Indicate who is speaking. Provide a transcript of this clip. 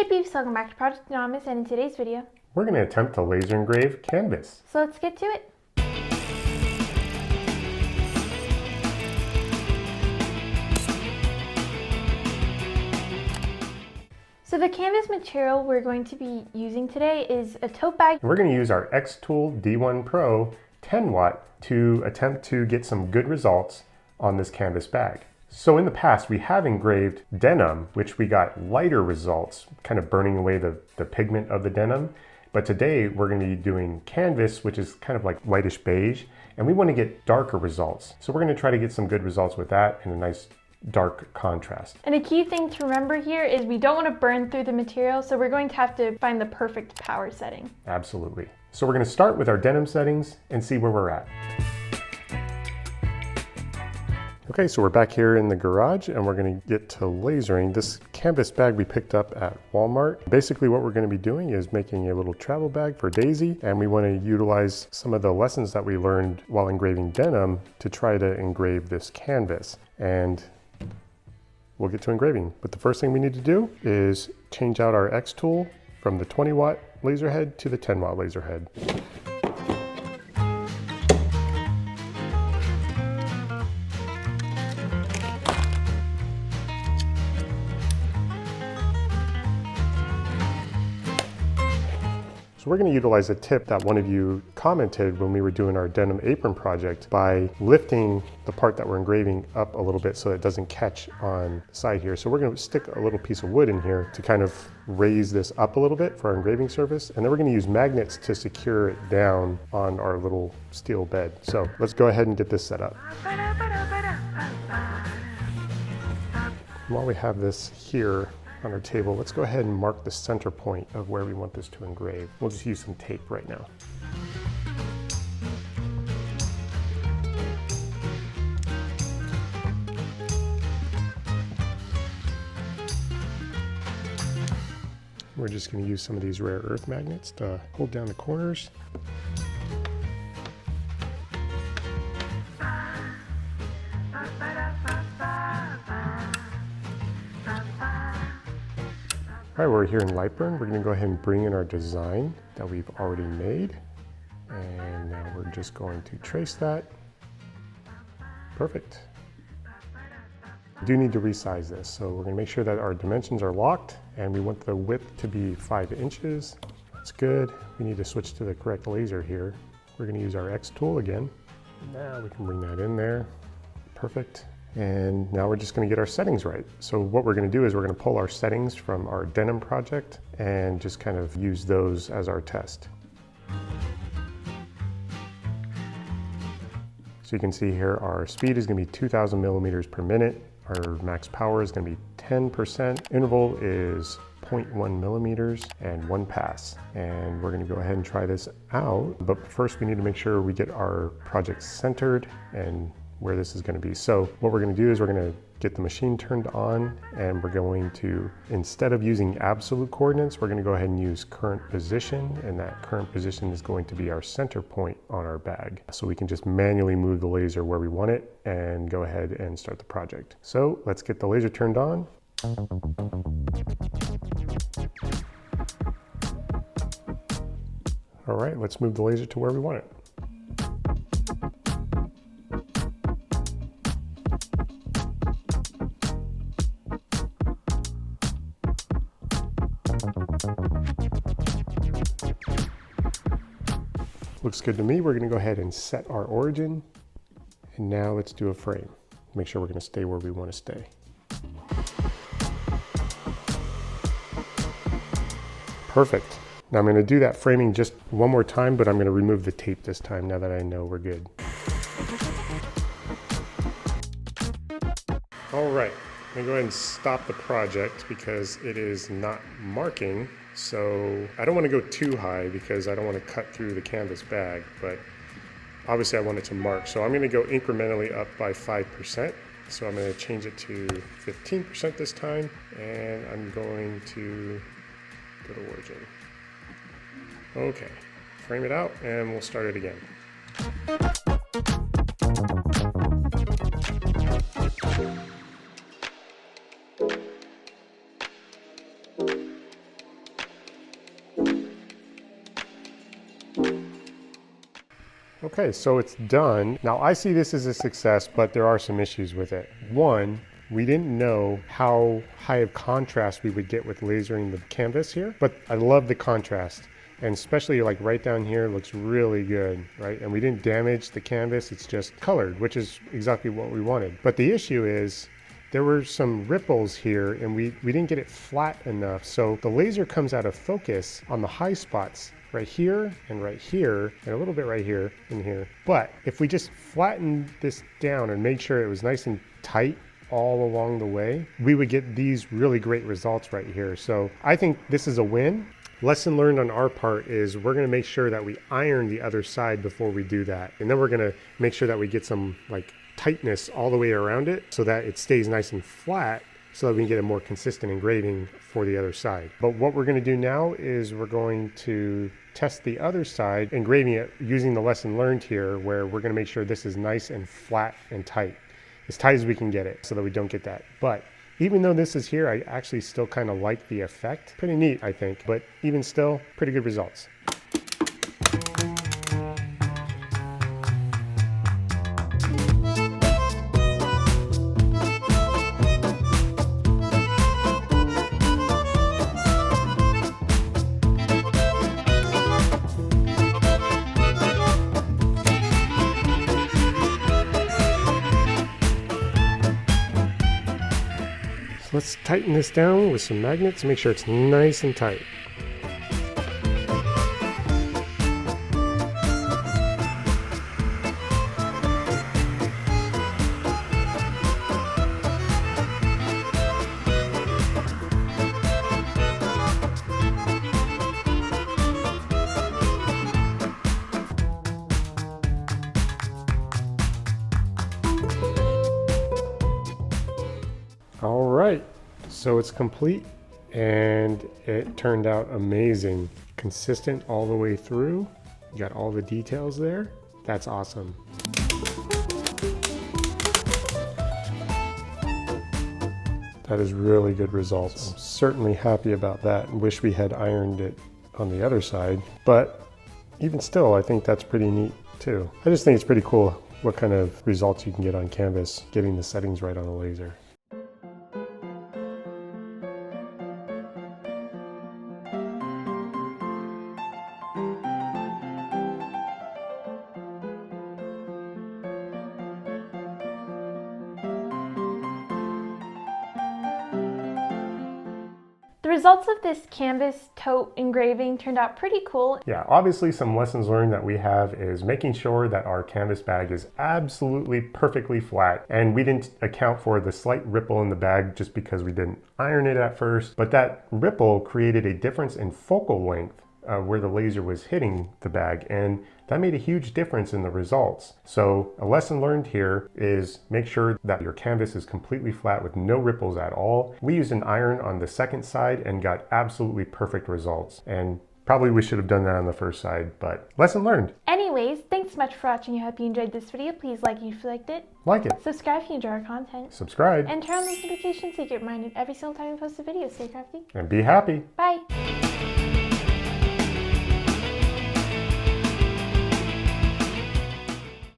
Speaker 1: Hey peeps, welcome back to Project Anonymous, and in today's video,
Speaker 2: we're going to attempt to laser engrave canvas.
Speaker 1: So let's get to it. So the canvas material we're going to be using today is a tote bag.
Speaker 2: And we're going to use our xTool D1 Pro 10 watt to attempt to get some good results on this canvas bag. So in the past, we have engraved denim, which we got lighter results, kind of burning away the pigment of the denim. But today we're going to be doing canvas, which is kind of like whitish beige, and we want to get darker results. So we're going to try to get some good results with that and a nice dark contrast.
Speaker 1: And a key thing to remember here is we don't want to burn through the material, so we're going to have to find the perfect power setting.
Speaker 2: Absolutely. So we're going to start with our denim settings and see where we're at. Okay, so we're back here in the garage and we're going to get to lasering this canvas bag we picked up at Walmart. Basically what we're going to be doing is making a little travel bag for Daisy, and we want to utilize some of the lessons that we learned while engraving denim to try to engrave this canvas. And we'll get to engraving. But the first thing we need to do is change out our xTool from the 20 watt laser head to the 10 watt laser head. So we're going to utilize a tip that one of you commented when we were doing our denim apron project by lifting the part that we're engraving up a little bit so it doesn't catch on the side here. So we're going to stick a little piece of wood in here to kind of raise this up a little bit for our engraving surface. And then we're going to use magnets to secure it down on our little steel bed. So let's go ahead and get this set up. While we have this here on our table, let's go ahead and mark the center point of where we want this to engrave. We'll just use some tape right now. We're just going to use some of these rare earth magnets to hold down the corners. All right, we're here in LightBurn. We're going to go ahead and bring in our design that we've already made. And now we're just going to trace that. Perfect. We do need to resize this, so we're going to make sure that our dimensions are locked, and we want the width to be 5 inches. That's good. We need to switch to the correct laser here. We're going to use our xTool again. Now we can bring that in there. Perfect. And now we're just going to get our settings right. So what we're going to do is we're going to pull our settings from our denim project and just kind of use those as our test. So you can see here our speed is going to be 2,000 millimeters per minute. Our max power is going to be 10%. Interval is 0.1 millimeters and 1 pass. And we're going to go ahead and try this out. But first we need to make sure we get our project centered and where this is going to be. So what we're going to do is we're going to get the machine turned on, and we're going to, instead of using absolute coordinates, we're going to go ahead and use current position, and that current position is going to be our center point on our bag. So we can just manually move the laser where we want it and go ahead and start the project. So let's get the laser turned on. All right, let's move the laser to where we want it. Looks good to me. We're going to go ahead and set our origin. And now let's do a frame. Make sure we're going to stay where we want to stay. Perfect. Now I'm going to do that framing just one more time, but I'm going to remove the tape this time now that I know we're good. All right. I'm going to go ahead and stop the project because it is not marking. So I don't want to go too high because I don't want to cut through the canvas bag, but obviously I want it to mark. So I'm going to go incrementally up by 5%. So I'm going to change it to 15% this time, and I'm going to go to origin. Okay, frame it out and we'll start it again. Okay, so it's done. Now I see this as a success, but there are some issues with it. One, we didn't know how high of contrast we would get with lasering the canvas here, but I love the contrast. And especially like right down here looks really good, right? And we didn't damage the canvas, it's just colored, which is exactly what we wanted. But the issue is there were some ripples here and we didn't get it flat enough. So the laser comes out of focus on the high spots right here and a little bit right here and here. But if we just flattened this down and made sure it was nice and tight all along the way, we would get these really great results right here. So I think this is a win. Lesson learned on our part is we're going to make sure that we iron the other side before we do that. And then we're going to make sure that we get some like tightness all the way around it so that it stays nice and flat so that we can get a more consistent engraving for the other side. But what we're going to do now is we're going to test the other side, engraving it using the lesson learned here, where we're going to make sure this is nice and flat and tight, as tight as we can get it so that we don't get that. But even though this is here, I actually still kind of like the effect. Pretty neat, I think, but even still, pretty good results. Let's tighten this down with some magnets, make sure it's nice and tight. All right, so it's complete and it turned out amazing. Consistent all the way through. You got all the details there. That's awesome. That is really good results. I'm certainly happy about that and wish we had ironed it on the other side, but even still, I think that's pretty neat too. I just think it's pretty cool what kind of results you can get on canvas, getting the settings right on a laser.
Speaker 1: The results of this canvas tote engraving turned out pretty cool.
Speaker 2: Yeah, obviously some lessons learned that we have is making sure that our canvas bag is absolutely perfectly flat, and we didn't account for the slight ripple in the bag just because we didn't iron it at first, but that ripple created a difference in focal length where the laser was hitting the bag, and that made a huge difference in the results. So a lesson learned here is make sure that your canvas is completely flat with no ripples at all. We used an iron on the second side and got absolutely perfect results, and probably we should have done that on the first side, but lesson learned.
Speaker 1: Anyways, thanks so much for watching. I hope you enjoyed this video. Please like it if you liked it.
Speaker 2: Like it.
Speaker 1: Subscribe if you enjoy our content.
Speaker 2: Subscribe.
Speaker 1: And turn on those notifications so you get reminded every single time we post a video. Stay crafty.
Speaker 2: And be happy.
Speaker 1: Bye.